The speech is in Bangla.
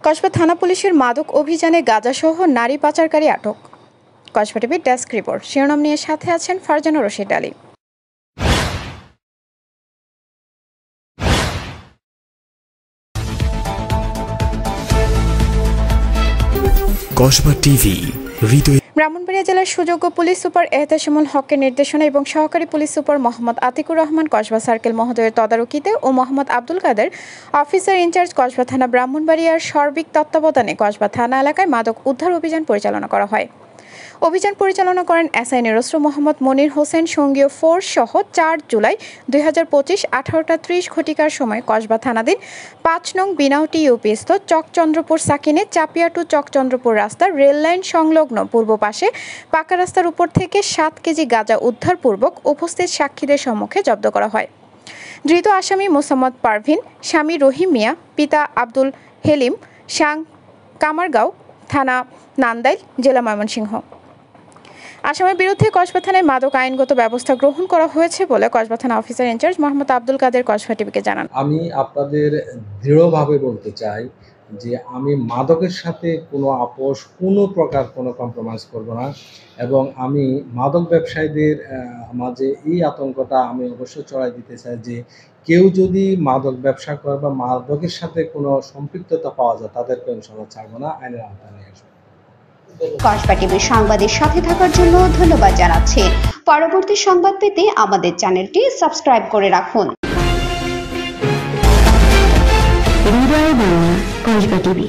কসবা থানা পুলিশের মাদক অভিযানে গাঁজাসহ নারী পাচারকারী আটক। কসবা টিভির ডেস্ক রিপোর্ট। শিরোনাম নিয়ে সাথে আছেন ফারজানা রশিদ আলী। কসবা টিভি হৃদয়। ব্রাহ্মণবাড়িয়া জেলার সুযোগ্য পুলিশ সুপার এহতেশামুল হকের নির্দেশনা এবং সহকারী police super Mohammad Atiqur Rahman Kasba circle মহোদয়ের তদারকিতে ও মোহাম্মদ আব্দুল কাদের অফিসার ইনচার্জ কসবা থানা ব্রাহ্মণবাড়িয়ার সার্বিক তত্ত্বাবধানে কসবা থানা এলাকায় মাদক উদ্ধার অভিযান পরিচালনা করা হয়। অভিযান পরিচালনা করেন এসআই নিরস্ত্র মোহাম্মদ মনির হোসেন সঙ্গীয় ফোর্স সহ ৪ জুলাই ২০২৫ 18টা ৩০ ঘটিকার সময় কসবা থানাধীন ৫ নং বিনাউটি ইউপিস্থ চকচন্দ্রপুর সাকিনে চাপিয়া টু চকচন্দ্রপুর রাস্তার রেললাইন সংলগ্ন পূর্ব পাশে পাকা রাস্তার উপর থেকে ৭ কেজি গাঁজা উদ্ধারপূর্বক উপস্থিত সাক্ষীদের সম্মুখে জব্দ করা হয়। ধৃত আসামি মোসাম্মদ পারভিন, স্বামী রহিম মিয়া, পিতা আব্দুল হেলিম, সাং, কামারগাঁও থানা, নান্দাইল, জেলা ময়মনসিংহ। আসামের বিরুদ্ধে কসবা থানায় মাদক আইনগত ব্যবস্থা গ্রহণ করা হয়েছে বলে কসবা থানা অফিসার ইনচার্জ মোহাম্মদ আব্দুল কাদের কসবা টিভিকে জানান। আমি আপনাদের দৃঢ়ভাবে বলতে চাই যে আমি মাদকের সাথে কোনো আপোষ, কোনো প্রকার কোনো কম্প্রোমাইজ করব না, এবং আমি মাদক ব্যবসায়ীদের মাঝে এই আতঙ্কটা আমি অবশ্যই ছড়াই দিতে চাই যে কেউ যদি মাদক ব্যবসা করে বা মাদকের সাথে কোনো সম্পৃক্ততা পাওয়া যায় তাদেরকে ইনশাআল্লাহ ছাড়বো না, আইনের আওতায় নিয়ে আসবো। কসবা টিভির সংবাদের সাথে থাকার জন্য ধন্যবাদ জানাচ্ছি। পরবর্তী সংবাদ পেতে আমাদের চ্যানেলটি সাবস্ক্রাইব করে রাখুন। হৃদয় বাংলা, কসবা টিভি।